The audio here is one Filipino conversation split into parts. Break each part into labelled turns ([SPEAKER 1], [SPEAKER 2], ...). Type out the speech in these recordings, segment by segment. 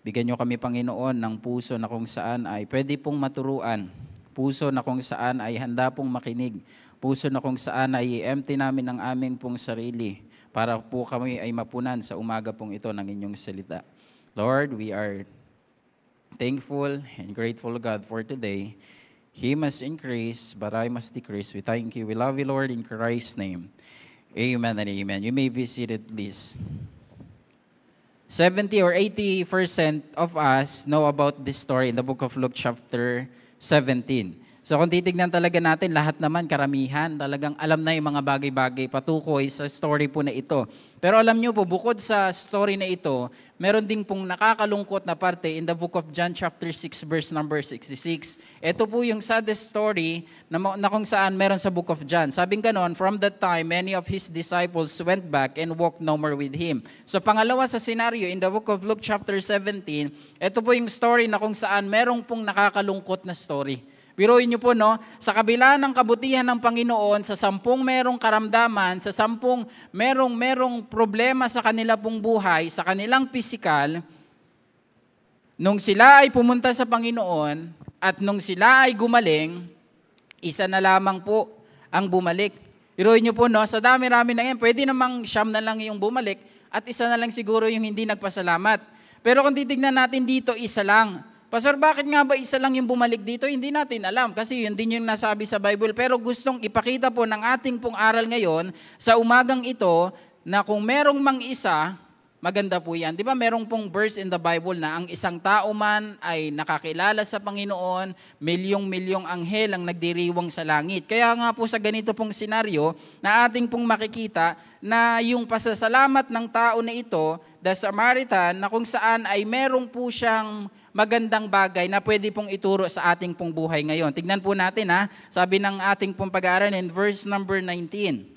[SPEAKER 1] Bigyan niyo kami, Panginoon, ng puso na kung saan ay pwede pong maturuan. Puso na kung saan ay handa pong makinig. Puso na kung saan ay i-empty namin ang aming pong sarili para po kami ay mapunan sa umaga pong ito ng inyong salita. Lord, we are thankful and grateful, God, for today. He must increase, but I must decrease. We thank you. We love you, Lord, in Christ's name. Amen and amen. You may be seated, please. 70 or 80% of us know about this story in the book of Luke chapter 17. So kung titignan talaga natin, lahat naman, karamihan, talagang alam na yung mga bagay-bagay patukoy sa story po na ito. Pero alam nyo po, bukod sa story na ito, meron din pong nakakalungkot na parte in the book of John chapter 6 verse number 66. Ito po yung saddest story na kung saan meron sa book of John. Sabing ganon, from that time, many of his disciples went back and walked no more with him. So pangalawa sa scenario, in the book of Luke chapter 17, ito po yung story na kung saan merong pong nakakalungkot na story. Biruin niyo po, no? Sa kabila ng kabutihan ng Panginoon, sa 10 merong karamdaman, sa 10 merong problema sa kanila pong buhay, sa kanilang pisikal, nung sila ay pumunta sa Panginoon at nung sila ay gumaling, isa na lamang po ang bumalik. Biruin niyo po, no? Sa dami-rami na yan, pwede namang 9 na lang yung bumalik at isa na lang siguro yung hindi nagpasalamat. Pero kung titignan natin dito, isa lang. Pastor, bakit nga ba isa lang yung bumalik dito? Hindi natin alam kasi yun din yung nasabi sa Bible. Pero gustong ipakita po ng ating pong aral ngayon sa umagang ito na kung merong mang isa, maganda po yan. Di ba merong pong verse in the Bible na ang isang tao man ay nakakilala sa Panginoon, milyong-milyong anghel ang nagdiriwang sa langit. Kaya nga po sa ganito pong senaryo na ating pong makikita na yung pasasalamat ng tao na ito, the Samaritan, na kung saan ay merong po siyang magandang bagay na pwede pong ituro sa ating pong buhay ngayon. Tignan po natin, ha. Sabi ng ating pong pag-aaral in verse number 19.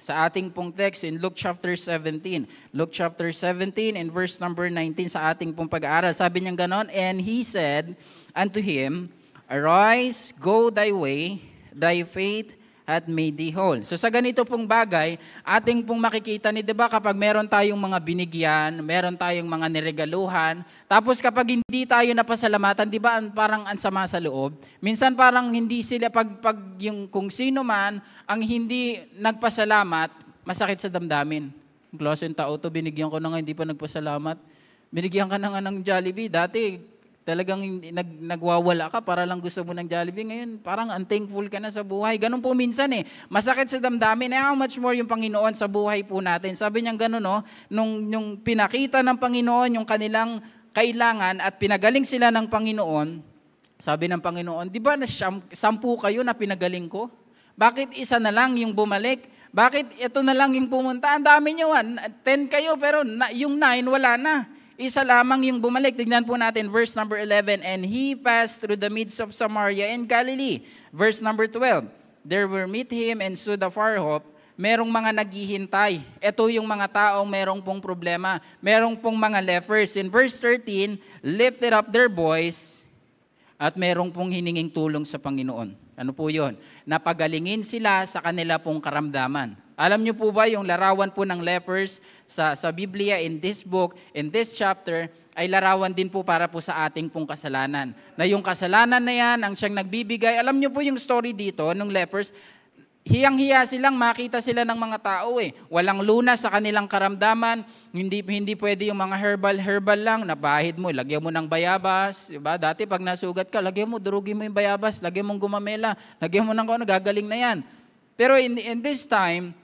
[SPEAKER 1] Sa ating pong text in Luke chapter 17. Luke chapter 17 in verse number 19 sa ating pong pag-aaral. Sabi niya ganon, and he said unto him, arise, go thy way, thy faith hath made thee whole. So sa ganito pong bagay, ating pong makikita ni, diba, kapag meron tayong mga binigyan, meron tayong mga niregaluhan, tapos kapag hindi tayo napasalamatan, diba, parang ansama sa loob. Minsan parang hindi sila, pag yung kung sino man, ang hindi nagpasalamat, masakit sa damdamin. Klase yung tao to, binigyan ko na nga, hindi pa nagpasalamat. Binigyan ka na nga ng Jollibee, dati talagang nagwawala ka para lang gusto mo ng Jollibee. Ngayon, parang unthankful ka na sa buhay. Ganun po minsan eh. Masakit sa damdamin. How much more yung Panginoon sa buhay po natin. Sabi niya ganun, no? Nung pinakita ng Panginoon yung kanilang kailangan at pinagaling sila ng Panginoon, sabi ng Panginoon, di ba 10 kayo na pinagaling ko? Bakit isa na lang yung bumalik? Bakit ito na lang yung pumunta? Ang dami nyo, 10 kayo, pero yung 9 wala na. Isa lamang yung bumalik. Tignan po natin, verse number 11. And he passed through the midst of Samaria and Galilee. Verse number 12. There were meet him and stood afar off. Merong mga naghihintay. Ito yung mga taong merong pong problema. Merong pong mga lepers. In verse 13, lifted up their voice at merong pong hininging tulong sa Panginoon. Ano po yun? Napagalingin sila sa kanila pong karamdaman. Alam niyo po ba yung larawan po ng lepers sa Biblia in this book, in this chapter, ay larawan din po para po sa ating pong kasalanan. Na yung kasalanan na yan, ang siyang nagbibigay. Alam niyo po yung story dito, nung lepers, hiyang-hiya silang makita sila ng mga tao eh. Walang lunas sa kanilang karamdaman, hindi pwede yung mga herbal lang, napahid mo, lagyan mo ng bayabas. Diba? Dati pag nasugat ka, lagyan mo, durugin mo yung bayabas, lagyan mo gumamela, lagyan mo ng kung ano, gagaling na yan. Pero in this time,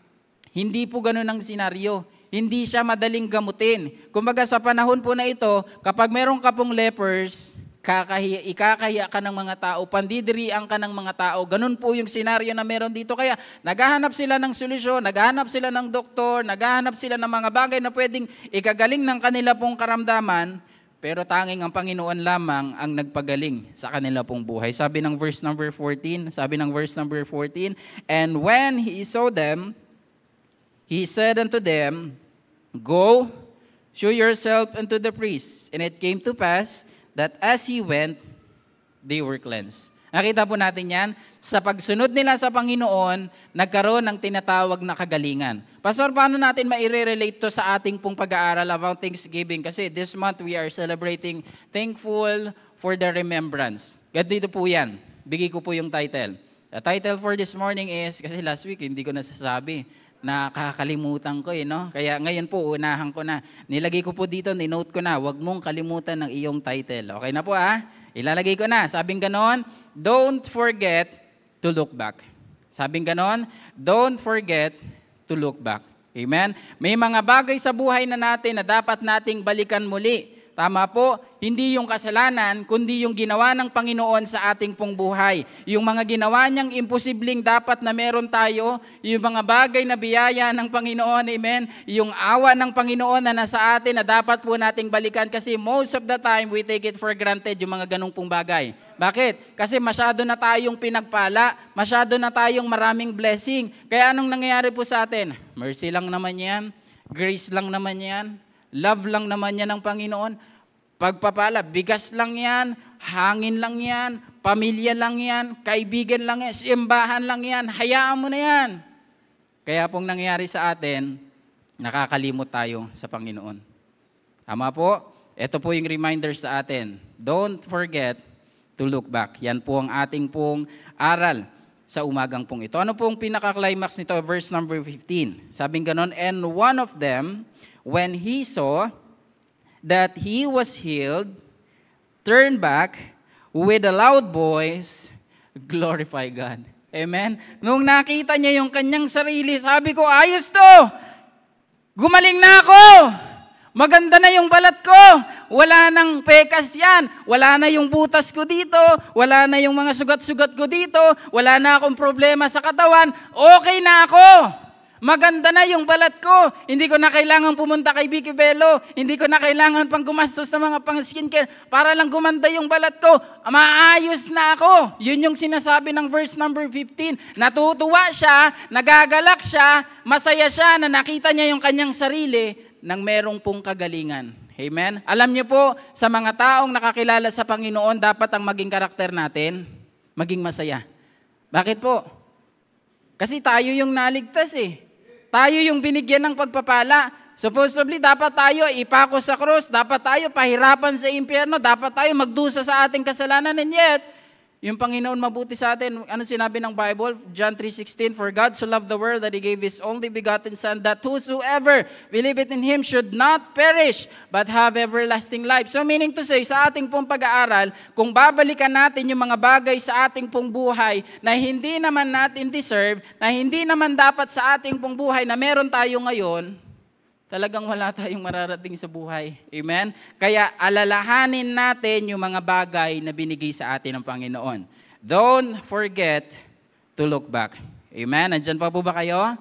[SPEAKER 1] hindi po ganun ang senaryo. Hindi siya madaling gamutin. Kumbaga sa panahon po na ito, kapag meron ka pong lepers, ikakahiya ka ng mga tao, pandidirian ka ng mga tao. Ganun po yung senaryo na meron dito. Kaya naghahanap sila ng solusyon, naghahanap sila ng doktor, naghahanap sila ng mga bagay na pwedeng ikagaling ng kanila pong karamdaman, pero tanging ang Panginoon lamang ang nagpagaling sa kanila pong buhay. Sabi ng verse number 14, and when he saw them, he said unto them, go, show yourself unto the priest. And it came to pass that as he went, they were cleansed. Nakita po natin yan. Sa pagsunod nila sa Panginoon, nagkaroon ng tinatawag na kagalingan. Pastor, paano natin maire-relate to sa ating pong pag-aaral about Thanksgiving? Kasi this month we are celebrating Thankful for the Remembrance. Ganito po yan. Bigay ko po yung title. The title for this morning is, kasi last week hindi ko nasasabi, nakakalimutan ko no? Kaya ngayon po, unahan ko na. Nilagay ko po dito, ninote ko na, huwag mong kalimutan ng iyong title. Okay na po Ilalagay ko na. Sabing ganon, don't forget to look back. Sabing ganon, don't forget to look back. Amen? May mga bagay sa buhay na natin na dapat nating balikan muli. Tama po, hindi yung kasalanan, kundi yung ginawa ng Panginoon sa ating pong buhay. Yung mga ginawa niyang imposibleng dapat na meron tayo, yung mga bagay na biyaya ng Panginoon, amen, yung awa ng Panginoon na nasa atin na dapat po nating balikan kasi most of the time we take it for granted yung mga ganung pong bagay. Bakit? Kasi masyado na tayong pinagpala, masyado na tayong maraming blessing. Kaya anong nangyayari po sa atin? Mercy lang naman yan, grace lang naman yan, love lang naman yan ng Panginoon. Pagpapala, bigas lang yan, hangin lang yan, pamilya lang yan, kaibigan lang yan, simbahan lang yan, hayaan mo na yan. Kaya pong nangyayari sa atin, nakakalimot tayo sa Panginoon. Tama po? Ito po yung reminder sa atin. Don't forget to look back. Yan po ang ating pong aral sa umagang pong ito. Ano pong pinaka-climax nito? Verse number 15. Sabing ganon, and one of them, when he saw that he was healed, turned back with a loud voice, glorify God. Amen? Nung nakita niya yung kanyang sarili, sabi ko, ayos to! Gumaling na ako! Maganda na yung balat ko! Wala nang pekas yan! Wala na yung butas ko dito! Wala na yung mga sugat-sugat ko dito! Wala na akong problema sa katawan! Okay na ako! Maganda na yung balat ko. Hindi ko na kailangan pumunta kay Vicky Bello. Hindi ko na kailangan pang gumastos ng mga pang skincare para lang gumanda yung balat ko. Maayos na ako. Yun yung sinasabi ng verse number 15. Natutuwa siya, nagagalak siya, masaya siya na nakita niya yung kanyang sarili nang merong pong kagalingan. Amen? Alam niyo po, sa mga taong nakakilala sa Panginoon, dapat ang maging karakter natin, maging masaya. Bakit po? Kasi tayo yung naligtas Tayo yung binigyan ng pagpapala. Supposedly, dapat tayo ipako sa krus, dapat tayo pahirapan sa impyerno, dapat tayo magdusa sa ating kasalanan. And yet, yung Panginoon mabuti sa atin. Ano sinabi ng Bible? John 3:16, for God so loved the world that He gave His only begotten Son, that whosoever believeth in Him should not perish, but have everlasting life. So meaning to say, sa ating pong pag-aaral, kung babalikan natin yung mga bagay sa ating pong buhay na hindi naman natin deserve, na hindi naman dapat sa ating pong buhay na meron tayo ngayon, talagang wala tayong mararating sa buhay. Amen? Kaya alalahanin natin yung mga bagay na binigay sa atin ng Panginoon. Don't forget to look back. Amen? Nandyan pa po ba kayo?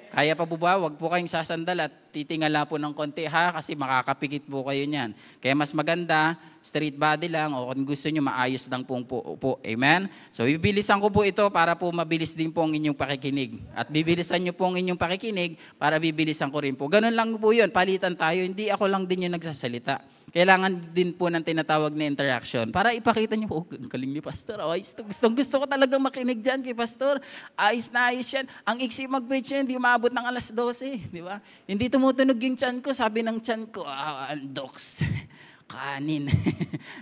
[SPEAKER 1] Kaya pa po ba? Huwag po kayong sasandal at titingala po ng konti kasi makakapikit po kayo niyan. Kaya mas maganda, straight body lang o kung gusto nyo, maayos lang pong po. Amen? So, bibilisan ko po ito para po mabilis din po ang inyong pakikinig. At bibilisan nyo po ang inyong pakikinig para bibilisan ko rin po. Ganun lang po yun. Palitan tayo. Hindi ako lang din yung nagsasalita. Kailangan din po ng tinatawag na interaction para ipakita nyo po, galing ni Pastor. Gusto ko talagang makinig dyan kay Pastor. Ayos na ayos yan. Ang iksi mag-preach yan, hindi maabot ng alas 12. Di ba? Hindi tumutunog yung tiyan ko. Sabi ng tiyan ko, doks. Kanin.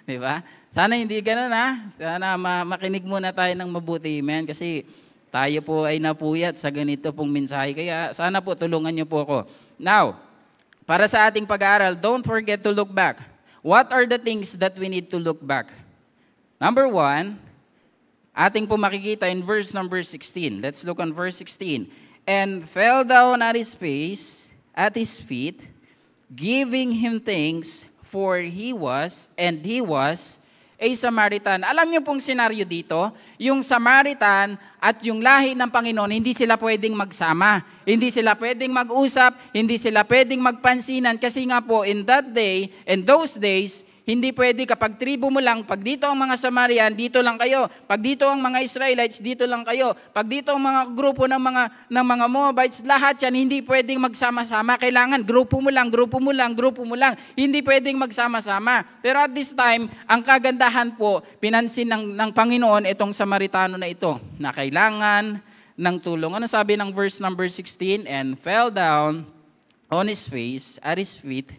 [SPEAKER 1] Di ba? Sana hindi ganun Sana makinig muna tayo ng mabuti. Amen? Kasi tayo po ay napuyat sa ganito pong mensahe. Kaya sana po tulungan niyo po ako. Now, para sa ating pag-aaral, don't forget to look back. What are the things that we need to look back? Number 1, ating po makikita in verse number 16. Let's look on verse 16. And fell down at his feet, giving him thanks, for he was a Samaritan. Alam niyo pong senaryo dito, yung Samaritan at yung lahi ng Panginoon, hindi sila pwedeng magsama. Hindi sila pwedeng mag-usap, hindi sila pwedeng magpansinan kasi nga po in those days, Hindi pwede kapag tribo mo lang, pag dito ang mga Samarian, dito lang kayo. Pag dito ang mga Israelites, dito lang kayo. Pag dito ang mga grupo ng mga Moabites, lahat yan, hindi pwedeng magsama-sama. Kailangan grupo mo lang, grupo mo lang, grupo mo lang. Hindi pwedeng magsama-sama. Pero at this time, ang kagandahan po, pinansin ng Panginoon itong Samaritano na ito, na kailangan ng tulong. Ano sabi ng verse number 16? And fell down on his face at his feet,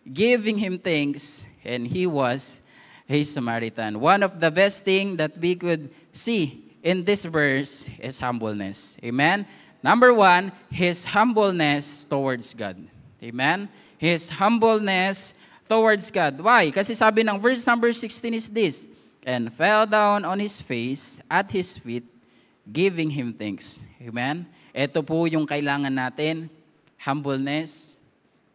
[SPEAKER 1] giving him thanks, and he was a Samaritan. One of the best things that we could see in this verse is humbleness. Amen? Number one, his humbleness towards God. Amen? His humbleness towards God. Why? Kasi sabi ng verse number 16 is this, and fell down on his face at his feet, giving him thanks. Amen? Ito po yung kailangan natin, humbleness.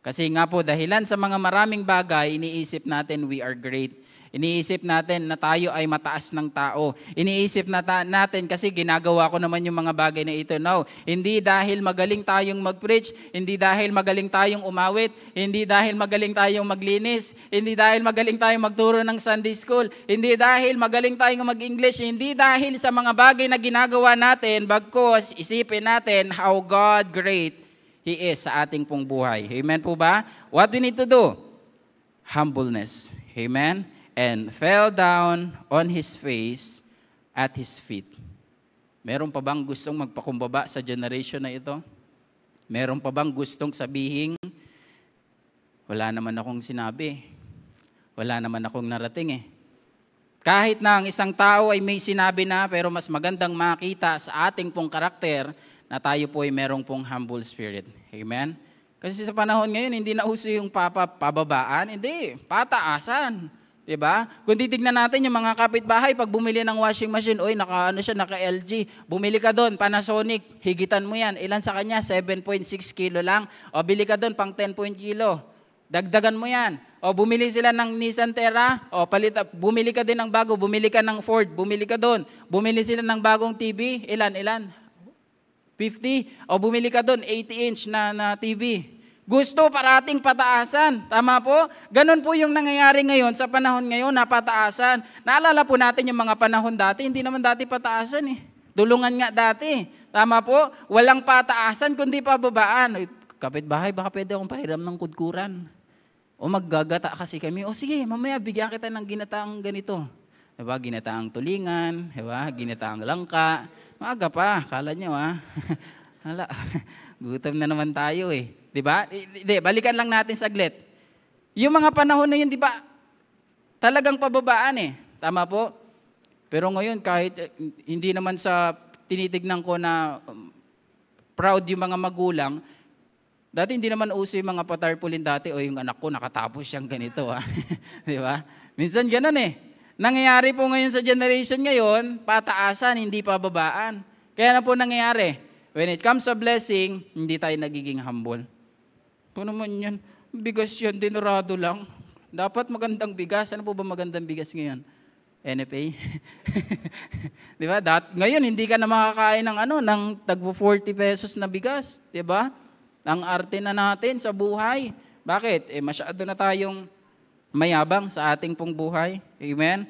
[SPEAKER 1] Kasi nga po, dahilan sa mga maraming bagay, iniisip natin we are great. Iniisip natin na tayo ay mataas ng tao. Iniisip natin kasi ginagawa ko naman yung mga bagay na ito. No, hindi dahil magaling tayong mag-preach, hindi dahil magaling tayong umawit, hindi dahil magaling tayong maglinis, hindi dahil magaling tayong magturo ng Sunday school, hindi dahil magaling tayong mag-English, hindi dahil sa mga bagay na ginagawa natin, bagkus isipin natin how God great He is sa ating pong buhay. Amen po ba? What we need to do? Humbleness. Amen? And fell down on his face at his feet. Meron pa bang gustong magpakumbaba sa generation na ito? Meron pa bang gustong sabihin, wala naman akong sinabi. Wala naman akong narating eh. Kahit na ang isang tao ay may sinabi na, pero mas magandang makita sa ating pong karakter na tayo po ay merong pong humble spirit. Amen? Kasi sa panahon ngayon, hindi na uso yung pababaan, hindi, pataasan. Diba? Kung titignan natin yung mga kapitbahay, pag bumili ng washing machine, naka LG, bumili ka doon, Panasonic, higitan mo yan. Ilan sa kanya? 7.6 kilo lang. O bili ka doon, pang 10 kilo. Dagdagan mo yan. O bumili sila ng Nissan Terra, bumili ka din ng bago, bumili ka ng Ford, bumili ka doon. Bumili sila ng bagong TV, ilan? 50? O bumili ka doon, 80-inch na TV. Gusto parating pataasan. Tama po? Ganun po yung nangyayari ngayon sa panahon ngayon na pataasan. Naalala po natin yung mga panahon dati, hindi naman dati pataasan eh. Tulungan nga dati. Tama po? Walang pataasan kundi pababaan. Kapitbahay, baka pwede akong pahiram ng kudkuran. O maggagata kasi kami. O sige, mamaya bigyan kita ng ginataang ganito. Diba? Ginataang tulingan, diba? Ginataang langka. Maaga pa, kala nyo Hala, gutom na naman tayo eh. Diba? Balikan lang natin saglit. Yung mga panahon na yun, diba? Talagang pababaan eh. Tama po? Pero ngayon, kahit hindi naman sa tinitignan ko na proud yung mga magulang, dati hindi naman uso yung mga patarpulin dati, o yung anak ko nakatapos siyang ganito. Diba? Minsan ganun eh. Nangyayari po ngayon sa generation ngayon, pataasan, hindi pababaan. Kaya na po nangyayari, when it comes sa blessing, hindi tayo nagiging humble. Ano naman yan? Bigas yan, dinurado lang. Dapat magandang bigas. Ano po ba magandang bigas ngayon? NFA? Di ba? Ngayon, hindi ka na makakain ng tagpo 40 pesos na bigas. Di ba? Ang arte na natin sa buhay. Bakit? Masyado na tayong mayabang sa ating pong buhay. Amen?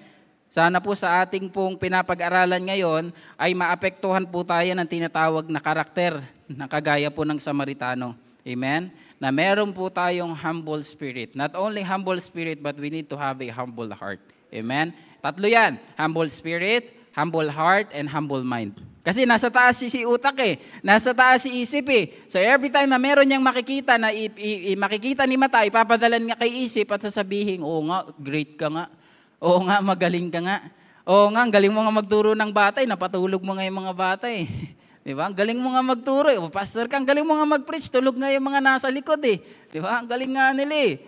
[SPEAKER 1] Sana po sa ating pong pinapag-aralan ngayon ay maapektuhan po tayo ng tinatawag na karakter na kagaya po ng Samaritano. Amen? Na meron po tayong humble spirit. Not only humble spirit, but we need to have a humble heart. Amen? Tatlo yan. Humble spirit, humble heart, and humble mind. Kasi nasa taas si utak eh. Nasa taas si isip eh. So every time na meron niyang makikita, na makikita ni mata, ipapadalan nga kay isip at sasabihin, oo nga, great ka nga. Oo nga, magaling ka nga. Oo nga, galing mo nga magturo ng bata, napatulog mo nga yung mga bata eh. Diba? Ang galing mo nga magturo eh. O pastor ka, ang galing mo nga mag-preach, tulog nga yung mga nasa likod eh. Diba? Ang galing nga nila eh.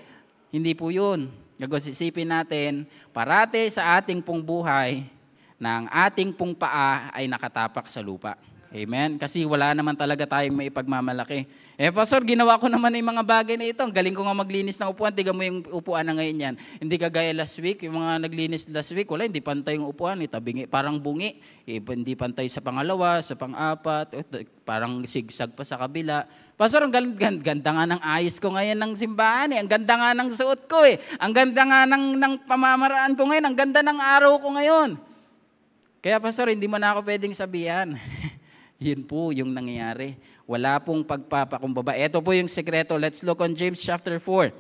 [SPEAKER 1] Hindi po yun. Isipin natin, parate sa ating pong buhay, na ang ating pong paa ay nakatapak sa lupa. Amen? Kasi wala naman talaga tayong may ipagmamalaki. Pastor, ginawa ko naman yung mga bagay na ito. Ang galing ko nga maglinis ng upuan. Tiga mo yung upuan na ngayon yan. Hindi kagaya last week. Yung mga naglinis last week, wala, hindi pantay yung upuan. Tabingi, parang bungi. Hindi pantay sa pangalawa, sa pang-apat. Parang sigsag pa sa kabila. Pastor, ang ganda nga ng ayos ko ngayon ng simbahan. Ang ganda nga ng suot ko. Ang ganda nga ng pamamaraan ko ngayon. Ang ganda ng araw ko ngayon. Kaya pastor, hindi mo na ako pwedeng sabihan. Yun po yung nangyayari. Wala pong pagpapakumbaba. Ito po yung sekreto. Let's look on James chapter 4,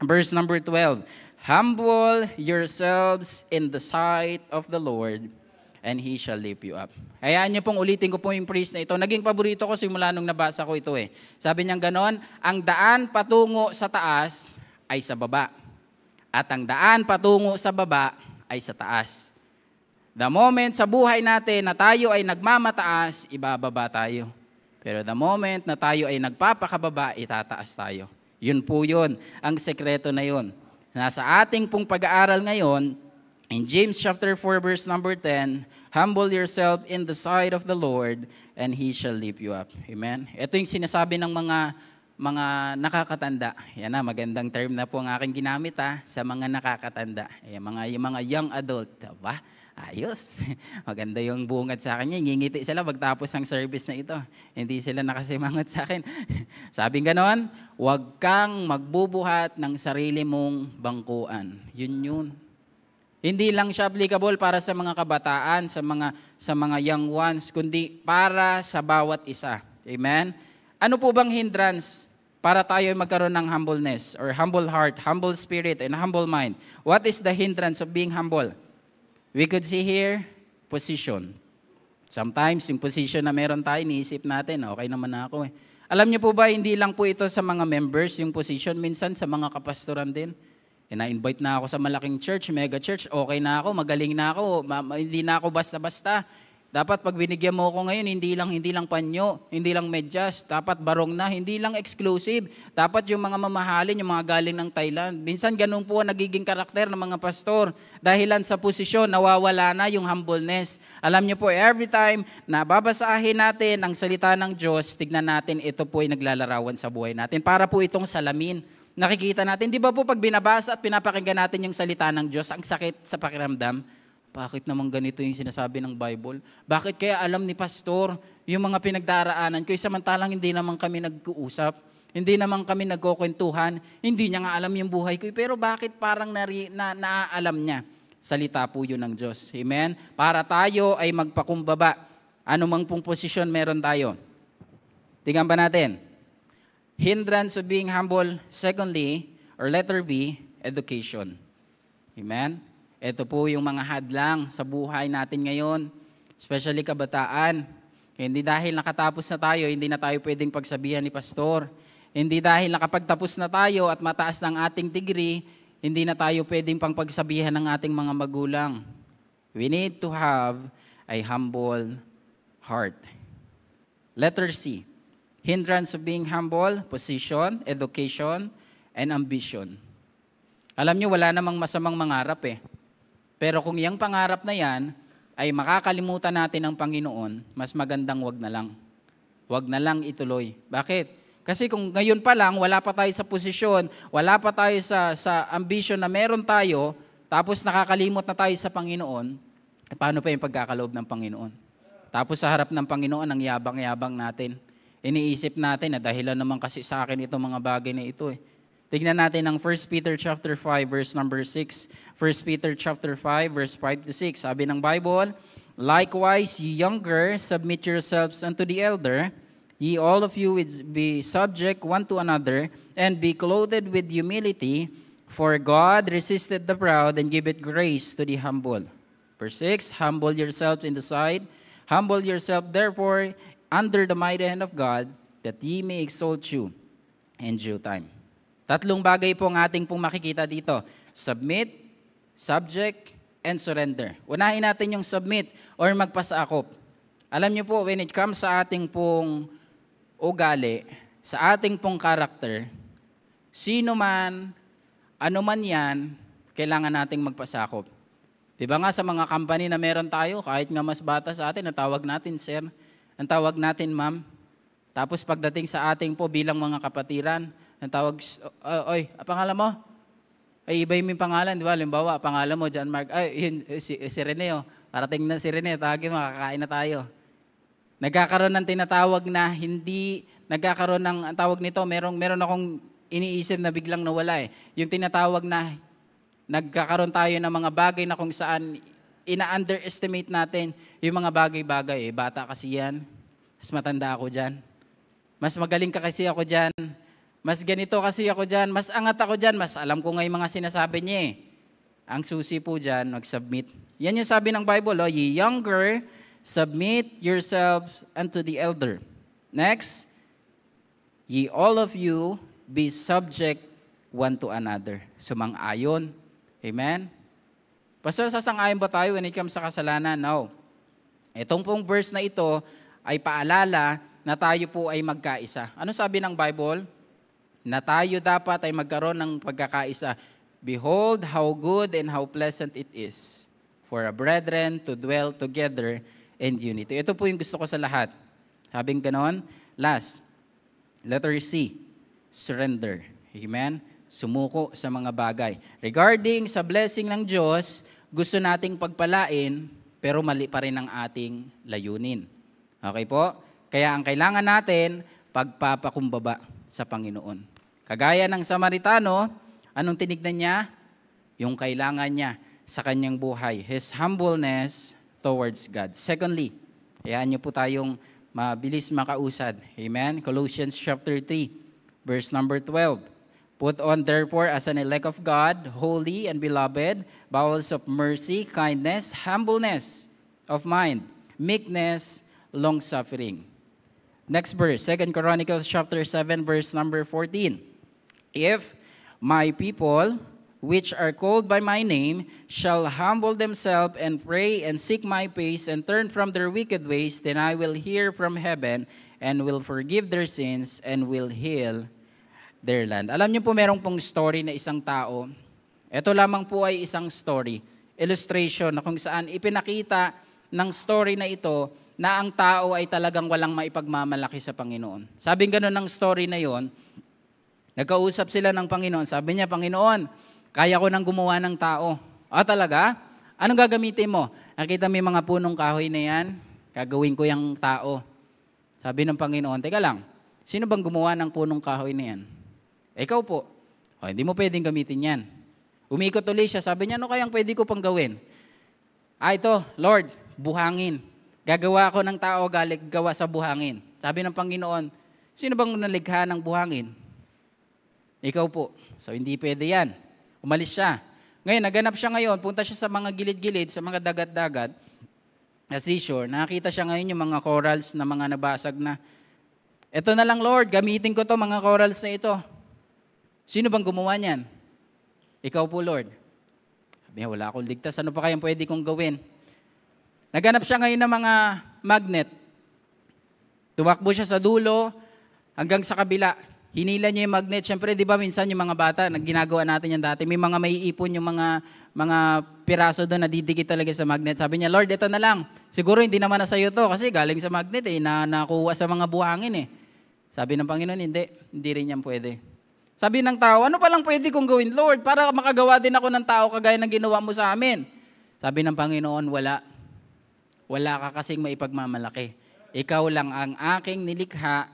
[SPEAKER 1] verse number 12. Humble yourselves in the sight of the Lord, and He shall lift you up. Hayaan niyo pong ulitin ko po yung praise na ito. Naging paborito ko simula nung nabasa ko ito Sabi niya ganon, ang daan patungo sa taas ay sa baba. At ang daan patungo sa baba ay sa taas. The moment sa buhay natin na tayo ay nagmamataas, ibababa tayo. Pero the moment na tayo ay nagpapakababa, itataas tayo. Yun po yun, ang sekreto na yun. Nasa ating pong pag-aaral ngayon, in James chapter 4 verse number 10, humble yourself in the sight of the Lord, and He shall lift you up. Amen? Ito yung sinasabi ng mga nakakatanda. Yan na, magandang term na po ang aking ginamit sa mga nakakatanda. Yung mga young adult. Diba? Ayos. Maganda yung bungad sa akin niya. Ngingiti sila pagtapos ng service na ito. Hindi sila nakasimangot sa akin. Sabing ganon, huwag kang magbubuhat ng sarili mong bangkuan. Yun. Hindi lang siya applicable para sa mga kabataan, sa mga young ones, kundi para sa bawat isa. Amen? Ano po bang hindrance para tayo magkaroon ng humbleness or humble heart, humble spirit, and humble mind? What is the hindrance of being humble? We could see here, position. Sometimes, yung position na meron tayo, niisip natin, okay naman na ako Alam niyo po ba, hindi lang po ito sa mga members, yung position, minsan sa mga kapastoran din. Na-invite na ako sa malaking church, mega church, okay na ako, magaling na ako, hindi na ako basta-basta. Dapat pag binigyan mo ko ngayon, hindi lang panyo, hindi lang medyas, dapat barong na, hindi lang exclusive. Dapat yung mga mamahalin, yung mga galing ng Thailand. Minsan ganun po ang nagiging karakter ng mga pastor. Dahilan sa posisyon, nawawala na yung humbleness. Alam niyo po, every time na babasahin natin ang salita ng Diyos, tignan natin, ito po ay naglalarawan sa buhay natin. Para po itong salamin. Nakikita natin, di ba po pag binabasa at pinapakinggan natin yung salita ng Diyos, ang sakit sa pakiramdam? Bakit naman ganito yung sinasabi ng Bible? Bakit kaya alam ni pastor yung mga pinagdaraanan ko, samantalang hindi naman kami nag-uusap, hindi naman kami nagkukwentuhan, hindi niya nga alam yung buhay ko, pero bakit parang naaalam niya? Salita po yun ng Diyos. Amen? Para tayo ay magpakumbaba. Ano mang pong posisyon meron tayo. Tingnan ba natin? Hindrance of being humble. Secondly, or letter B, education. Amen? Ito po yung mga hadlang sa buhay natin ngayon, especially kabataan. Hindi dahil nakatapos na tayo, hindi na tayo pwedeng pagsabihan ni pastor. Hindi dahil nakapagtapos na tayo at mataas ng ating degree, hindi na tayo pwedeng pang pagsabihan ng ating mga magulang. We need to have a humble heart. Letter C, hindrance of being humble, position, education, and ambition. Alam nyo, wala namang masamang mangarap Pero kung yung pangarap na yan ay makakalimutan natin ang Panginoon, mas magandang wag na lang. Wag na lang ituloy. Bakit? Kasi kung ngayon pa lang, wala pa tayo sa posisyon, wala pa tayo sa ambition na meron tayo, tapos nakakalimot na tayo sa Panginoon, paano pa yung pagkakaloob ng Panginoon? Tapos sa harap ng Panginoon, ang yabang-yabang natin. Iniisip natin na dahilan naman kasi sa akin itong mga bagay na ito Tignan natin ang 1 Peter chapter 5 verse number 6. 1 Peter chapter 5 verse 5 to 6. Sabi ng Bible, likewise, ye younger, submit yourselves unto the elder. Ye all of you be subject one to another, and be clothed with humility, for God resisted the proud and giveth grace to the humble. Verse 6, humble yourselves in the sight. Humble yourself therefore under the mighty hand of God, that ye may exalt you in due time. Tatlong bagay po ang ating pong makikita dito. Submit, subject, and surrender. Unahin natin yung submit or magpasakop. Alam niyo po, when it comes sa ating pong ugali, sa ating pong karakter, sino man, ano man yan, kailangan nating magpasakop. Diba nga sa mga company na meron tayo, kahit nga mas bata sa atin, natawag natin, sir, ang tawag natin ma'am. Tapos pagdating sa ating po bilang mga kapatiran, ang tawag, oy, pangalan mo? Ay, iba yung pangalan, di ba? Halimbawa, pangalan mo, John Mark. Ay, yun, si Rene, oh. Parating na si Rene, tawagin mo, kakain na tayo. Nagkakaroon ng tinatawag na hindi, nagkakaroon ng, ang tawag nito, meron akong iniisip na biglang nawala eh. Yung tinatawag na, nagkakaroon tayo ng mga bagay na kung saan, ina-underestimate natin yung mga bagay-bagay. Bata kasi yan, mas matanda ako dyan. Mas magaling ka kasi ako dyan. Mas ganito kasi ako dyan. Mas angat ako dyan. Mas alam ko nga yung mga sinasabi niya eh. Ang susi po dyan, mag-submit. Yan yung sabi ng Bible, oh, ye younger, submit yourselves unto the elder. Next, ye all of you be subject one to another. Sumang-ayon. Amen? Pastor, sasang-ayon ba tayo when it comes sa kasalanan? No. Itong pong verse na ito ay paalala na tayo po ay magkaisa. Ano sabi ng Bible? Na tayo dapat ay magkaroon ng pagkakaisa. Behold how good and how pleasant it is for a brethren to dwell together in unity. Ito po yung gusto ko sa lahat. Sabing ganon. Last, letter C, surrender. Amen? Sumuko sa mga bagay. Regarding sa blessing ng Diyos, gusto nating pagpalain, pero mali pa rin ang ating layunin. Okay po? Kaya ang kailangan natin, pagpapakumbaba sa Panginoon. Kagaya ng Samaritano, anong tinignan niya? Yung kailangan niya sa kanyang buhay. His humbleness towards God. Secondly, hayaan niyo po tayong mabilis makausad. Amen? Colossians chapter 3, verse number 12. Put on therefore as an elect of God, holy and beloved, bowels of mercy, kindness, humbleness of mind, meekness, long-suffering. Next verse, 2 Chronicles chapter 7, verse number 14. If my people, which are called by my name, shall humble themselves and pray and seek my face and turn from their wicked ways, then I will hear from heaven and will forgive their sins and will heal their land. Alam niyo po, merong pong story na isang tao. Ito lamang po ay isang story, illustration na kung saan ipinakita ng story na ito na ang tao ay talagang walang maipagmamalaki sa Panginoon. Sabing gano'n ng story na yon, nagkausap sila ng Panginoon. Sabi niya, Panginoon, kaya ko nang gumawa ng tao. Talaga? Anong gagamitin mo? Nakita mo yung mga punong kahoy na yan? Gagawin ko yung tao. Sabi ng Panginoon, teka lang, sino bang gumawa ng punong kahoy na yan? Ikaw po. Hindi mo pwedeng gamitin yan. Umikot ulit siya. Sabi niya, ano kayang pwede ko pang gawin? Ito, Lord, buhangin. Gagawa ko ng tao gawa sa buhangin. Sabi ng Panginoon, sino bang nalikha ng buhangin? Ikaw po. So hindi pwede yan. Umalis siya. Ngayon, naganap siya ngayon, punta siya sa mga gilid-gilid, sa mga dagat-dagat, na seashore. Nakakita siya ngayon yung mga corals na mga nabasag na, eto na lang Lord, gamitin ko to mga corals na ito. Sino bang gumawa niyan? Ikaw po Lord. Sabi niya, wala akong ligtas. Ano pa kayang pwede kong gawin? Naganap siya ngayon ng mga magnet. Tumakbo siya sa dulo hanggang sa kabila. Hinila niya yung magnet. Siyempre, di ba minsan yung mga bata, ginagawa natin yan dati, may mga maiipon yung mga piraso doon na didikit talaga sa magnet. Sabi niya, Lord, ito na lang. Siguro hindi naman na sa'yo to kasi galing sa magnet na nakuha sa mga buhangin Sabi ng Panginoon, hindi rin yan pwede. Sabi ng tao, ano palang pwede kong gawin, Lord, para makagawa din ako ng tao kagaya ng ginawa mo sa amin? Sabi ng Panginoon, wala. Wala ka kasing maipagmamalaki. Ikaw lang ang aking nilikha,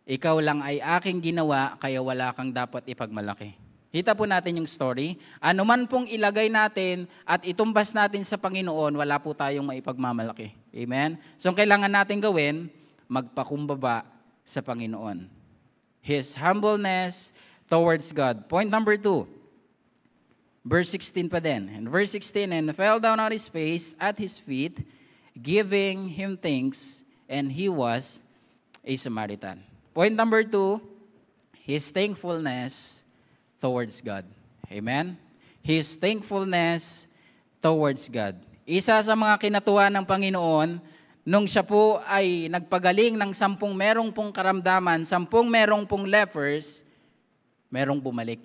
[SPEAKER 1] ikaw lang ay aking ginawa, kaya wala kang dapat ipagmalaki. Hita po natin yung story. Ano man pong ilagay natin at itumbas natin sa Panginoon, wala po tayong maipagmamalaki. Amen? So, ang kailangan natin gawin, magpakumbaba sa Panginoon. His humbleness towards God. Point number 2. Verse 16 pa din. And verse 16, and fell down on his face at his feet, giving him thanks, and he was a Samaritan. Point number 2, his thankfulness towards God. Amen? His thankfulness towards God. Isa sa mga kinatuwa ng Panginoon, nung siya po ay nagpagaling ng 10 merong pong karamdaman, 10 merong pong lepers, merong bumalik.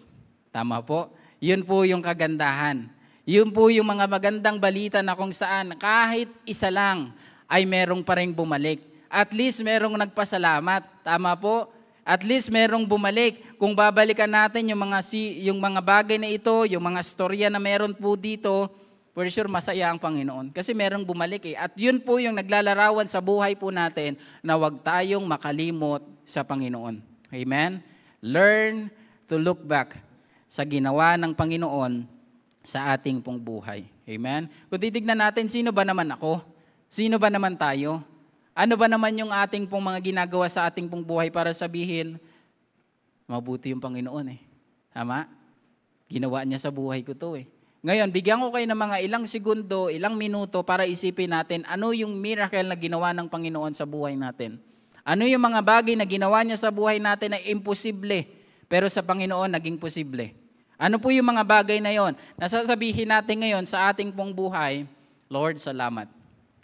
[SPEAKER 1] Tama po? Yun po yung kagandahan. Yun po yung mga magandang balita na kung saan kahit isa lang ay merong pa rin bumalik. At least merong nagpasalamat. Tama po? At least merong bumalik. Kung babalikan natin yung mga bagay na ito, yung mga storya na meron po dito, for sure masaya ang Panginoon. Kasi merong bumalik eh. At yun po yung naglalarawan sa buhay po natin na huwag tayong makalimot sa Panginoon. Amen? Learn to look back sa ginawa ng Panginoon sa ating pong buhay. Amen? Kung titignan natin, sino ba naman ako? Sino ba naman tayo? Ano ba naman yung ating pong mga ginagawa sa ating pong buhay para sabihin, mabuti yung Panginoon eh. Tama? Ginawa niya sa buhay ko to eh. Ngayon, bigyan ko kayo ng mga ilang segundo, ilang minuto para isipin natin ano yung miracle na ginawa ng Panginoon sa buhay natin. Ano yung mga bagay na ginawa niya sa buhay natin na imposible, pero sa Panginoon naging posible. Ano po yung mga bagay na yon? Nasasabihin natin ngayon sa ating pong buhay, Lord, salamat.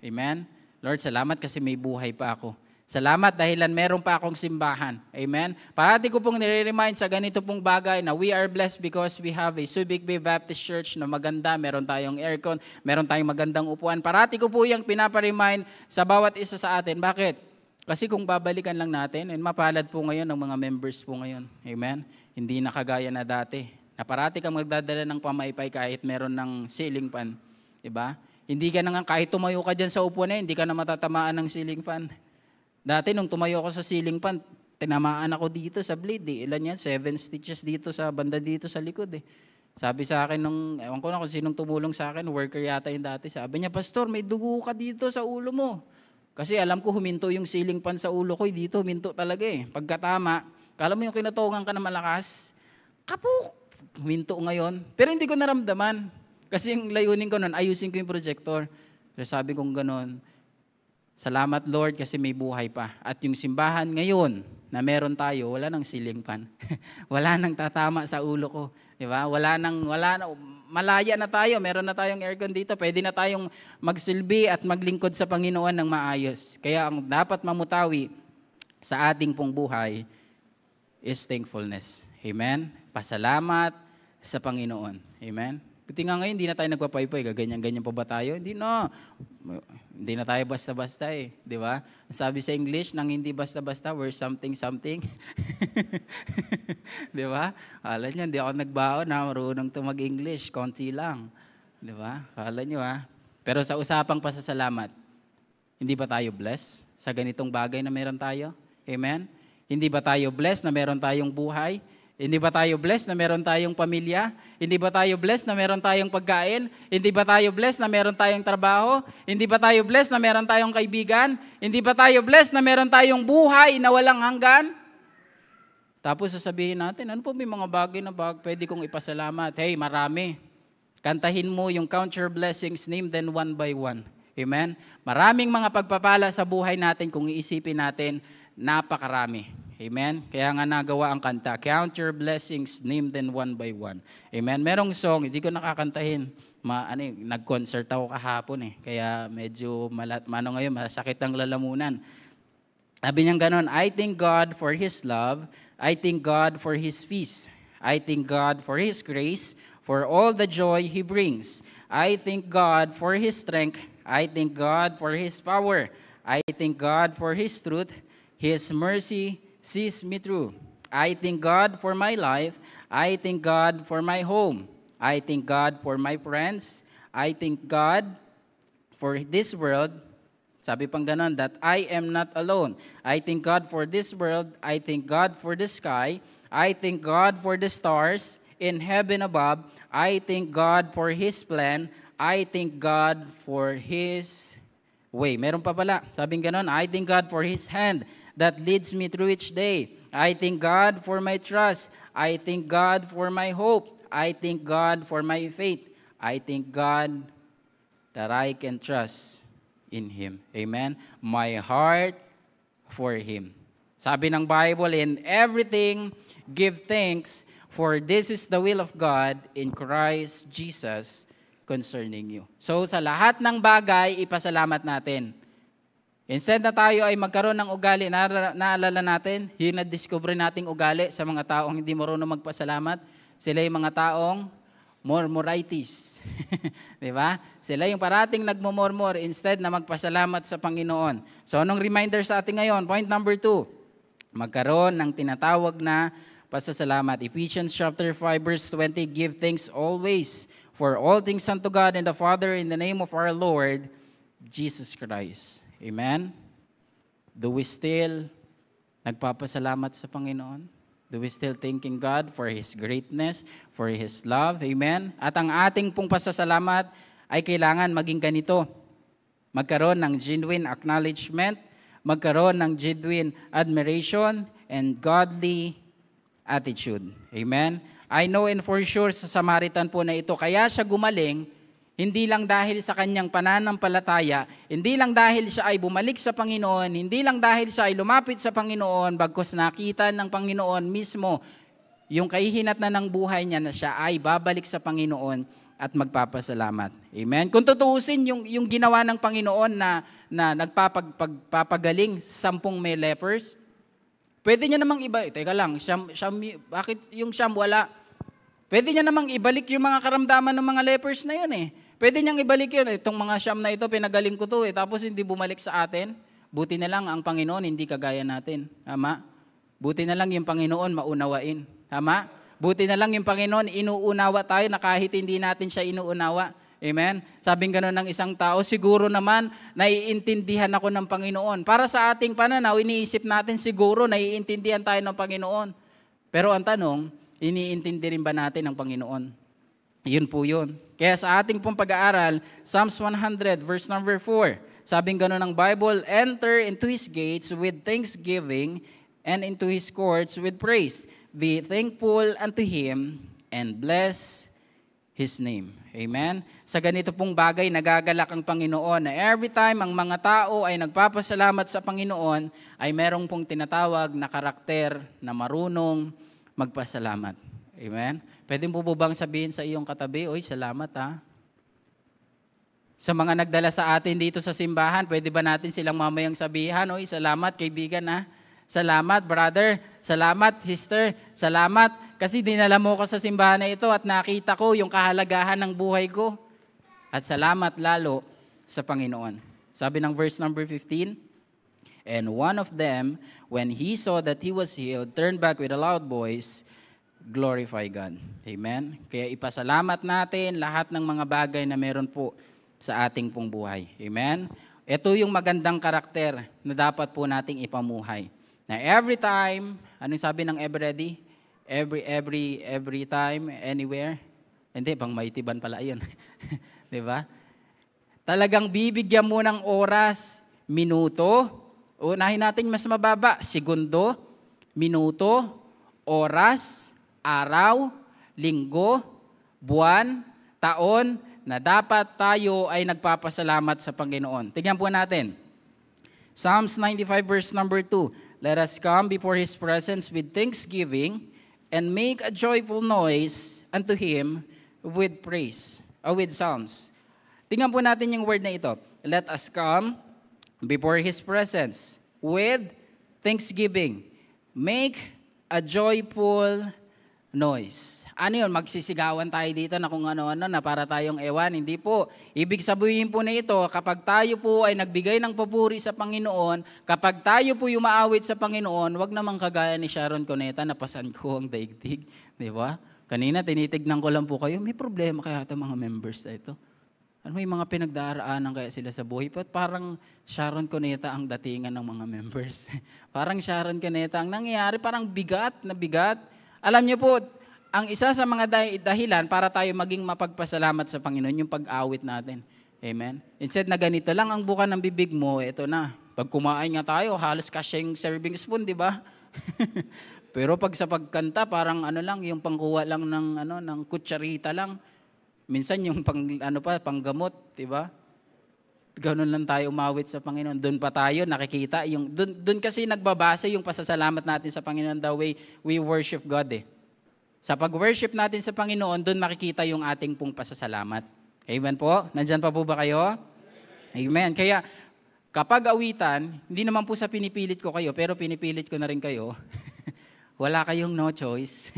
[SPEAKER 1] Amen? Lord, salamat kasi may buhay pa ako. Salamat dahilan meron pa akong simbahan. Amen? Parati ko pong nire-remind sa ganito pong bagay na we are blessed because we have a Subic Bay Baptist Church na maganda, meron tayong aircon, meron tayong magandang upuan. Parati ko po yung pinapa-remind sa bawat isa sa atin. Bakit? Kasi kung babalikan lang natin, mapalad po ngayon ng mga members po ngayon. Amen? Hindi na kagaya na dati. Na parati kang magdadala ng pamaypay kahit meron ng ceiling fan. Diba? Hindi ka na nga, kahit tumayo ka dyan sa upuan na, hindi ka na matatamaan ng ceiling fan. Dati nung tumayo ako sa ceiling fan, tinamaan ako dito sa blade eh. Ilan yan? 7 stitches dito sa banda dito sa likod eh. Sabi sa akin nung, ewan ko na kung sinong tumulong sa akin, worker yata yung dati. Sabi niya, Pastor, may dugo ka dito sa ulo mo. Kasi alam ko huminto yung ceiling fan sa ulo ko, dito huminto talaga eh. Pagkatama, kala mo yung kinutungan ka na malakas, kapuk, huminto ngayon. Pero hindi ko naramdaman. Kasi yung layunin ko nun, ayusin ko yung projector. Pero sabi kong ganun, salamat Lord kasi may buhay pa. At yung simbahan ngayon na meron tayo, wala nang ceiling fan. Wala nang tatama sa ulo ko. Diba? Malaya na tayo, meron na tayong aircon dito. Pwede na tayong magsilbi at maglingkod sa Panginoon ng maayos. Kaya ang dapat mamutawi sa ating pong buhay is thankfulness. Amen? Pasalamat sa Panginoon. Amen? Buti nga ngayon, hindi na tayo nagpapaypay. Gaganyan-ganyan pa ba tayo? Hindi na. Hindi na tayo basta-basta eh. Di ba? Sabi sa English, nang hindi basta-basta, we're something-something. Di ba? Kala nyo, hindi ako nagbaon na marunong ito mag-English. Konti lang. Di ba? Kala nyo ha? Pero sa usapang pasasalamat, hindi ba tayo blessed sa ganitong bagay na meron tayo? Amen? Hindi ba tayo blessed na meron tayong buhay? Hindi ba tayo blessed na meron tayong pamilya? Hindi ba tayo blessed na meron tayong pagkain? Hindi ba tayo blessed na meron tayong trabaho? Hindi ba tayo blessed na meron tayong kaibigan? Hindi ba tayo blessed na meron tayong buhay na walang hanggan? Tapos sasabihin natin, ano po may mga bagay na pwede kong ipasalamat? Hey, marami. Kantahin mo yung count your blessings, name them one by one. Amen? Maraming mga pagpapala sa buhay natin kung iisipin natin, napakarami. Amen? Kaya nga nagawa ang kanta. Count your blessings, name them one by one. Amen? Merong song, hindi ko nakakantahin. Nag-concert ako kahapon eh. Kaya medyo ngayon, masakit ang lalamunan. Sabi niyang ganon, I thank God for His love. I thank God for His peace. I thank God for His grace, for all the joy He brings. I thank God for His strength. I thank God for His power. I thank God for His truth. His mercy sees me through. I thank God for my life. I thank God for my home. I thank God for my friends. I thank God for this world. Sabi pang ganon, that I am not alone. I thank God for this world. I thank God for the sky. I thank God for the stars in heaven above. I thank God for His plan. I thank God for His way. Meron pa pala. Sabi ganon, I thank God for His hand that leads me through each day. I thank God for my trust. I thank God for my hope. I thank God for my faith. I thank God that I can trust in Him. Amen? My heart for Him. Sabi ng Bible, in everything, give thanks, for this is the will of God in Christ Jesus concerning you. So sa lahat ng bagay, ipasalamat natin. Instead na tayo ay magkaroon ng ugali, naalala natin, yung na-discover nating ugali sa mga taong hindi marunong magpasalamat, sila yung mga taong murmuritis. Di ba? Sila yung parating nagmumurmur instead na magpasalamat sa Panginoon. So anong reminder sa atin ngayon? Point number 2, magkaroon ng tinatawag na pasasalamat. Ephesians chapter 5 verse 20, give thanks always for all things unto God and the Father in the name of our Lord Jesus Christ. Amen? Do we still nagpapasalamat sa Panginoon? Do we still thanking God for His greatness, for His love? Amen? At ang ating pong pasasalamat ay kailangan maging ganito. Magkaroon ng genuine acknowledgement, magkaroon ng genuine admiration, and godly attitude. Amen? I know and for sure sa Samaritan po na ito, kaya siya gumaling, hindi lang dahil sa kanyang pananampalataya, hindi lang dahil siya ay bumalik sa Panginoon, hindi lang dahil siya ay lumapit sa Panginoon, bagkus nakita ng Panginoon mismo yung kahihinat na ng buhay niya na siya ay babalik sa Panginoon at magpapasalamat. Amen? Kung tutuusin yung ginawa ng Panginoon na nagpapagaling 10 may lepers, pwede niya namang iba, teka lang, bakit yung Siyam wala? Pwede niya namang ibalik yung mga karamdaman ng mga lepers na yun eh. Pwede niyang ibalik yun. Itong mga Siyam na ito, pinagaling ko to eh. Tapos hindi bumalik sa atin. Buti na lang ang Panginoon, hindi kagaya natin. Tama? Buti na lang yung Panginoon maunawain. Tama? Buti na lang yung Panginoon, inuunawa tayo na kahit hindi natin siya inuunawa. Amen? Sabing gano'n ng isang tao, siguro naman, naiintindihan ako ng Panginoon. Para sa ating pananaw, iniisip natin siguro, naiintindihan tayo ng Panginoon. Pero ang tanong, iniintindi rin ba natin ang Panginoon? Yun po yun. Kaya sa ating pong pag-aaral, Psalms 100 verse number 4, sabing gano'n ng Bible, enter into His gates with thanksgiving and into His courts with praise. Be thankful unto Him and bless His name. Amen? Sa ganito pong bagay, nagagalak ang Panginoon na every time ang mga tao ay nagpapasalamat sa Panginoon, ay merong pong tinatawag na karakter na marunong magpasalamat. Amen? Pwede po bang sabihin sa iyong katabi, oy, salamat ha. Sa mga nagdala sa atin dito sa simbahan, pwede ba natin silang mamayang sabihan, oy, salamat kaibigan ha. Salamat brother, salamat sister, salamat kasi dinala mo ko sa simbahan na ito at nakita ko yung kahalagahan ng buhay ko. At salamat lalo sa Panginoon. Sabi ng verse number 15, and one of them, when he saw that he was healed, turned back with a loud voice, glorify God. Amen? Kaya ipasalamat natin lahat ng mga bagay na meron po sa ating pong buhay. Amen? Ito yung magandang karakter na dapat po nating ipamuhay. Na every time, anong sabi ng every time, anywhere? Hindi, pang maitiban pala yun. Diba? Talagang bibigyan mo ng oras, minuto, unahin natin mas mababa, segundo, minuto, oras, araw, linggo, buwan, taon, na dapat tayo ay nagpapasalamat sa Panginoon. Tingnan po natin. Psalms 95 verse number 2. Let us come before His presence with thanksgiving and make a joyful noise unto Him with praise. With psalms. Tingnan po natin yung word na ito. Let us come before His presence with thanksgiving. Make a joyful noise. Ano yun? Magsisigawan tayo dito na kung ano-ano na para tayong ewan. Hindi po. Ibig sabihin po na ito, kapag tayo po ay nagbigay ng papuri sa Panginoon, kapag tayo po yumaawit sa Panginoon, wag namang kagaya ni Sharon Cuneta na pasan ko ang daigdig. Di ba? Kanina tinitignan ko lang po kayo, may problema kaya ito mga members na ito. Ano may mga pinagdaraanan kaya sila sa buhay? But parang Sharon Cuneta ang datingan ng mga members. Parang Sharon Cuneta ang nangyayari, parang bigat na bigat. Alam niyo po, ang isa sa mga dahilan para tayo maging mapagpasalamat sa Panginoon, yung pag-awit natin. Amen? Instead na ganito lang ang buka ng bibig mo, ito na. Pag kumain nga tayo, halos kasya yung serving spoon, di ba? Pero pag sa pagkanta, parang ano lang, yung pangkuha lang ng kutsarita lang. Minsan yung panggamot, di ba? Ganun lang tayo umawit sa Panginoon. Doon pa tayo nakikita, doon kasi nagbabase yung pasasalamat natin sa Panginoon, the way we worship God eh. Sa pag-worship natin sa Panginoon, doon makikita yung ating pong pasasalamat. Amen po? Nandyan pa po ba kayo? Amen. Kaya kapag awitan, hindi naman po sa pinipilit ko kayo, pero pinipilit ko na rin kayo. Wala kayong no choice.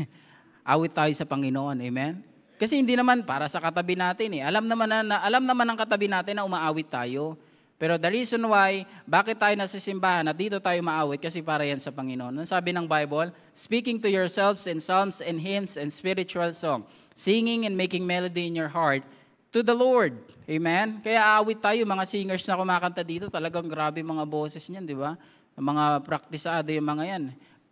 [SPEAKER 1] Awit tayo sa Panginoon. Amen? Kasi hindi naman para sa katabi natin eh. Alam naman ng katabi natin na umaawit tayo. Pero the reason why, bakit tayo nasa simbahan at dito tayo maawit, kasi para yan sa Panginoon. Ang sabi ng Bible, speaking to yourselves in psalms and hymns and spiritual song, singing and making melody in your heart to the Lord. Amen? Kaya aawit tayo, mga singers na kumakanta dito, talagang grabe mga boses niyan, di ba? Mga praktisado yung mga yan.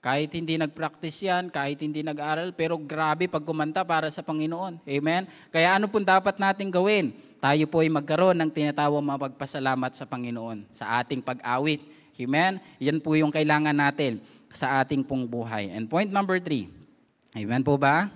[SPEAKER 1] Kahit hindi nag-practice yan, kahit hindi nag-aral, pero grabe pag kumanta para sa Panginoon. Amen? Kaya ano pong dapat nating gawin? Tayo po ay magkaroon ng tinatawag mapagpasalamat sa Panginoon sa ating pag-awit. Amen? Yan po yung kailangan natin sa ating pong buhay. And point number 3. Amen po ba?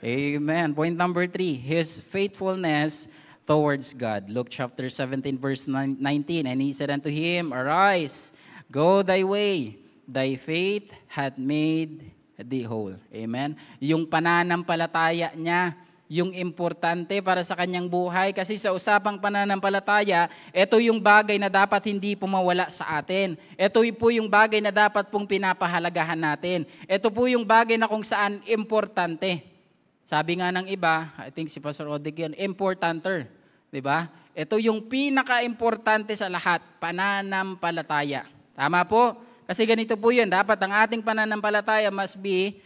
[SPEAKER 1] Amen. Point number 3, His faithfulness towards God. Luke chapter 17 verse 19. And he said unto him, Arise, go thy way. Thy faith had made thee whole. Amen? Yung pananampalataya niya, yung importante para sa kanyang buhay. Kasi sa usapang pananampalataya, ito yung bagay na dapat hindi pumawala sa atin. Ito po yung bagay na dapat pong pinapahalagahan natin. Ito po yung bagay na kung saan importante. Sabi nga ng iba, I think si Pastor Odig yan, importanter. Diba? Ito yung pinaka-importante sa lahat, pananampalataya. Tama po? Kasi ganito po yun, dapat ang ating pananampalataya must be,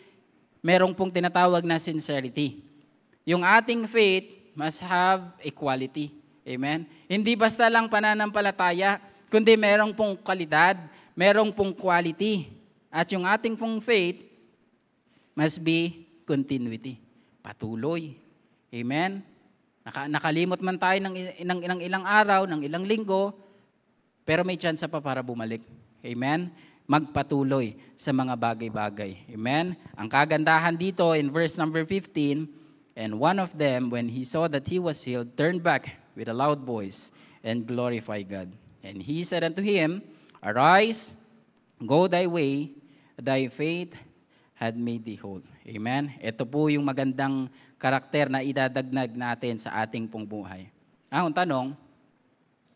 [SPEAKER 1] merong pong tinatawag na sincerity. Yung ating faith must have equality. Amen? Hindi basta lang pananampalataya, kundi merong pong kalidad, merong pong quality. At yung ating pong faith must be continuity. Patuloy. Amen? Nakalimot man tayo ng ilang araw, ng ilang linggo, pero may chance pa para bumalik. Amen? Magpatuloy sa mga bagay-bagay. Amen? Ang kagandahan dito in verse number 15, and one of them, when he saw that he was healed, turned back with a loud voice and glorified God. And he said unto him, Arise, go thy way, thy faith had made thee whole. Amen? Ito po yung magandang karakter na idadagnag natin sa ating pong buhay. Ang tanong,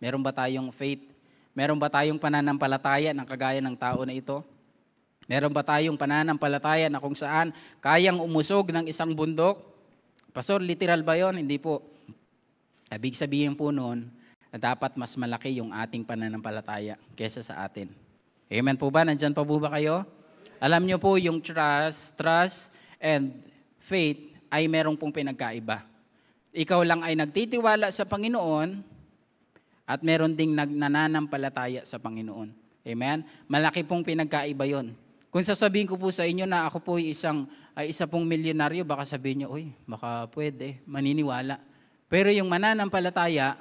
[SPEAKER 1] meron ba tayong faith? Meron ba tayong pananampalataya na kagaya ng tao na ito? Meron ba tayong pananampalataya na kung saan kayang umusog ng isang bundok? Pastor, literal ba yon? Hindi po. Ibig sabihin po noon, na dapat mas malaki yung ating pananampalataya kesa sa atin. Amen po ba? Nandyan pa po ba kayo? Alam niyo po yung trust and faith ay merong pong pinagkaiba. Ikaw lang ay nagtitiwala sa Panginoon, at meron ding nananampalataya sa Panginoon. Amen? Malaki pong pinagkaiba yon. Kung sasabihin ko po sa inyo na ako po isa pong milyonaryo, baka sabihin nyo, uy, baka pwede, maniniwala. Pero yung mananampalataya,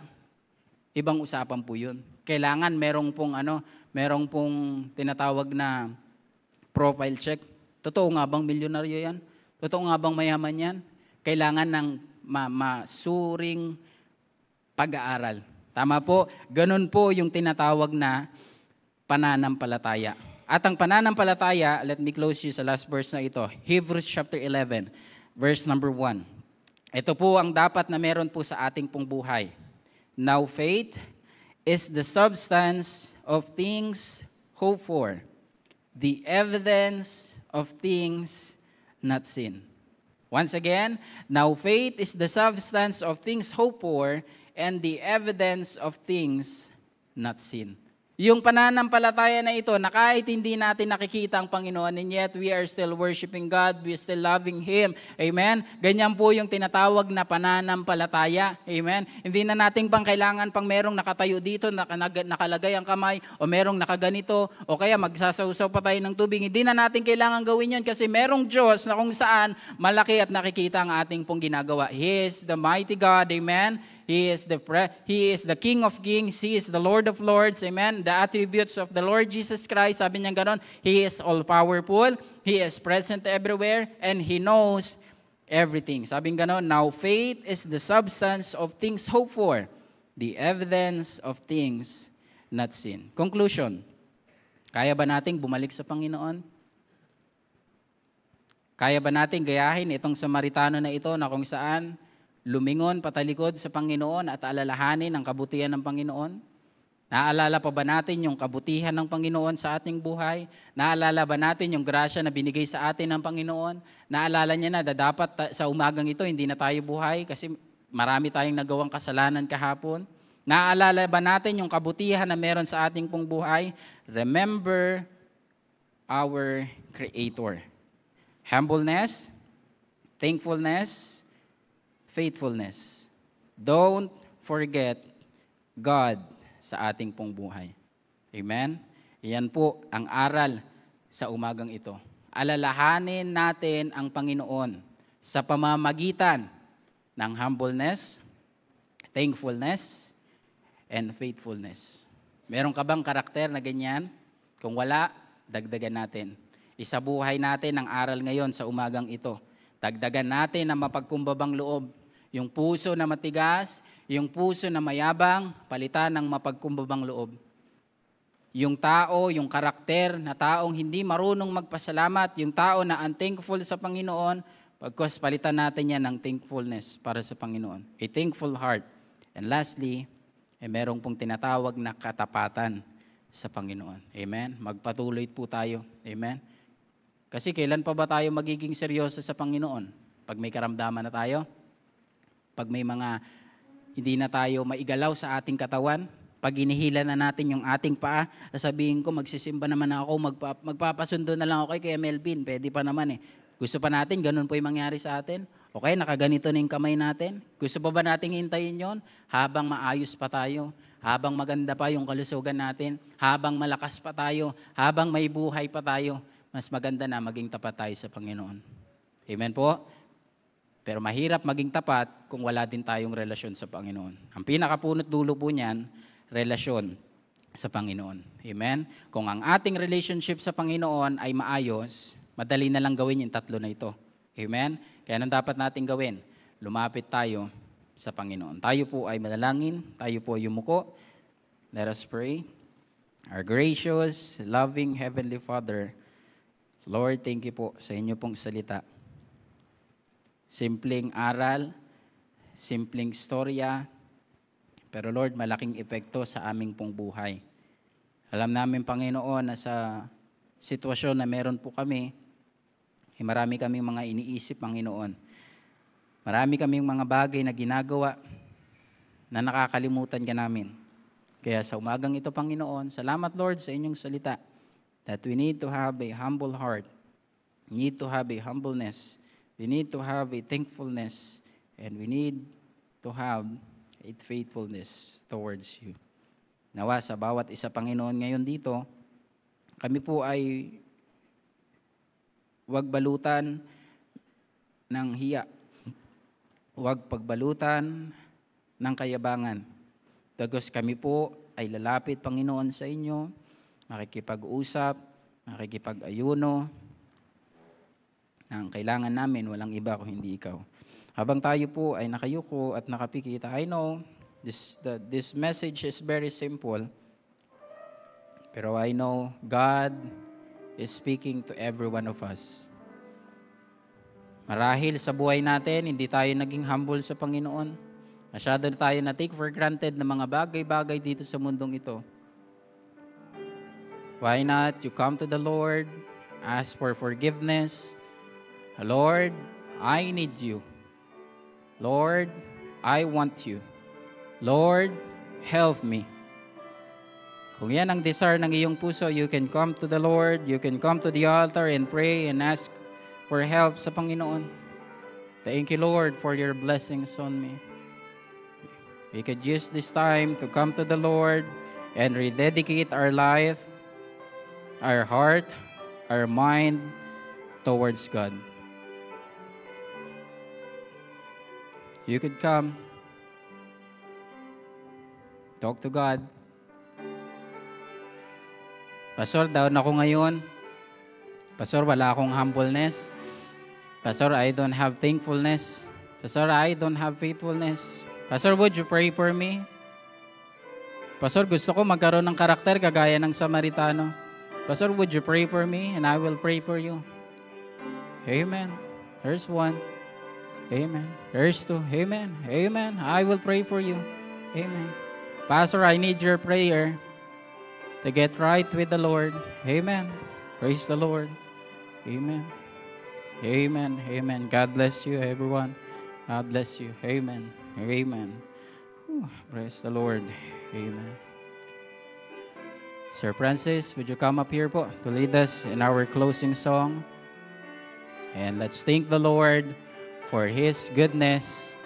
[SPEAKER 1] ibang usapan po yun. Kailangan merong pong tinatawag na profile check. Totoo nga bang milyonaryo yan? Totoo nga bang mayaman yan? Kailangan ng masuring pag-aaral. Tama po, ganun po yung tinatawag na pananampalataya. At ang pananampalataya, let me close you sa last verse na ito, Hebrews chapter 11, verse number 1. Ito po ang dapat na meron po sa ating pong buhay. Now faith is the substance of things hoped for, the evidence of things not seen. Once again, now faith is the substance of things hoped for, and the evidence of things not seen. Yung pananampalataya na ito, na kahit hindi natin nakikita ang Panginoon, and yet we are still worshiping God, we are still loving Him. Amen? Ganyan po yung tinatawag na pananampalataya. Amen? Hindi na natin kailangan pang merong nakatayo dito, nakalagay ang kamay, o merong nakaganito, o kaya magsasawsaw pa tayo ng tubig. Hindi na natin kailangan gawin yun kasi merong Diyos na kung saan malaki at nakikita ang ating pong ginagawa. He is the mighty God. Amen? He is the King of Kings. He is the Lord of Lords. Amen? The attributes of the Lord Jesus Christ, sabi niya ganon, He is all-powerful, He is present everywhere, and He knows everything. Sabi niya ganon, now faith is the substance of things hoped for, the evidence of things not seen. Conclusion, kaya ba nating bumalik sa Panginoon? Kaya ba nating gayahin itong Samaritano na ito na kung saan lumingon patalikod sa Panginoon at alalahanin ang kabutihan ng Panginoon? Naalala pa ba natin yung kabutihan ng Panginoon sa ating buhay? Naalala ba natin yung grasya na binigay sa atin ng Panginoon? Naalala niya na dapat sa umagang ito hindi na tayo buhay kasi marami tayong nagawang kasalanan kahapon? Naalala ba natin yung kabutihan na meron sa ating pong buhay? Remember our Creator. Humbleness, thankfulness, faithfulness. Don't forget God sa ating pong buhay. Amen? Iyan po ang aral sa umagang ito. Alalahanin natin ang Panginoon sa pamamagitan ng humbleness, thankfulness, and faithfulness. Meron ka bang karakter na ganyan? Kung wala, dagdagan natin. Isabuhay natin ang aral ngayon sa umagang ito. Dagdagan natin ang mapagkumbabang loob. Yung puso na matigas, yung puso na mayabang, palitan ng mapagkumbabang loob. Yung tao, yung karakter na taong hindi marunong magpasalamat, yung tao na unthankful sa Panginoon, pagkos palitan natin yan ng thankfulness para sa Panginoon. A thankful heart. And lastly, merong pong tinatawag na katapatan sa Panginoon. Amen? Magpatuloy po tayo. Amen? Kasi kailan pa ba tayo magiging seryoso sa Panginoon? Pag may karamdaman na tayo? Pag may mga hindi na tayo maigalaw sa ating katawan? Pag inihila na natin yung ating paa, sabihin ko, magsisimba naman ako, magpapasundo na lang ako kay Melvin. Pwede pa naman eh. Gusto pa natin, ganun po yung mangyari sa atin? Okay, nakaganito na yung kamay natin. Gusto pa ba nating hintayin yon habang maayos pa tayo, habang maganda pa yung kalusugan natin, habang malakas pa tayo, habang may buhay pa tayo, mas maganda na maging tapat tayo sa Panginoon. Amen po? Pero mahirap maging tapat kung wala din tayong relasyon sa Panginoon. Ang pinakapunot dulo po niyan, relasyon sa Panginoon. Amen? Kung ang ating relationship sa Panginoon ay maayos, madali na lang gawin yung tatlo na ito. Amen? Kaya anong dapat natin gawin? Lumapit tayo sa Panginoon. Tayo po ay manalangin, tayo po ay yumuko. Let us pray. Our gracious, loving Heavenly Father, Lord, thank you po sa inyo pong salita. Simpleng aral, simpleng storya, pero Lord, malaking epekto sa aming pong buhay. Alam namin, Panginoon, na sa sitwasyon na meron po kami, marami kaming mga iniisip, Panginoon. Marami kaming mga bagay na ginagawa na nakakalimutan ka namin. Kaya sa umagang ito, Panginoon, salamat, Lord, sa inyong salita that we need to have a humble heart. We need to have a humbleness. We need to have a thankfulness. And we need to have a faithfulness towards you. Nawa sa bawat isa, Panginoon, ngayon dito, kami po ay huwag balutan ng hiya. Huwag pagbalutan ng kayabangan. Dagos kami po ay lalapit, Panginoon, sa inyo, makikipag-usap, makikipag-ayuno. Ang kailangan namin, walang iba kung hindi ikaw. Habang tayo po ay nakayuko at nakapikit, I know this message is very simple, pero I know God is speaking to every one of us. Marahil sa buhay natin, hindi tayo naging humble sa Panginoon. Masyado na tayo na take for granted na mga bagay-bagay dito sa mundong ito. Why not you come to the Lord, ask for forgiveness. Lord, I need you. Lord, I want you. Lord, help me. Kung yan ang desire ng iyong puso, you can come to the Lord, you can come to the altar and pray and ask for help sa Panginoon. Thank you, Lord, for your blessings on me. We could use this time to come to the Lord and rededicate our life, our heart, our mind towards God. You could come, talk to God. Pastor, down ako ngayon. Pastor, wala akong humbleness. Pastor, I don't have thankfulness. Pastor, I don't have faithfulness. Pastor, would you pray for me? Pastor, gusto ko magkaroon ng karakter kagaya ng Samaritano. Pastor, would you pray for me and I will pray for you? Amen. There's one. Amen. There's two. Amen. Amen. I will pray for you. Amen. Pastor, I need your prayer to get right with the Lord. Amen. Praise the Lord. Amen. Amen. Amen. God bless you, everyone. God bless you. Amen. Amen. Whew. Praise the Lord. Amen. Sir Francis, would you come up here po to lead us in our closing song? And let's thank the Lord for His goodness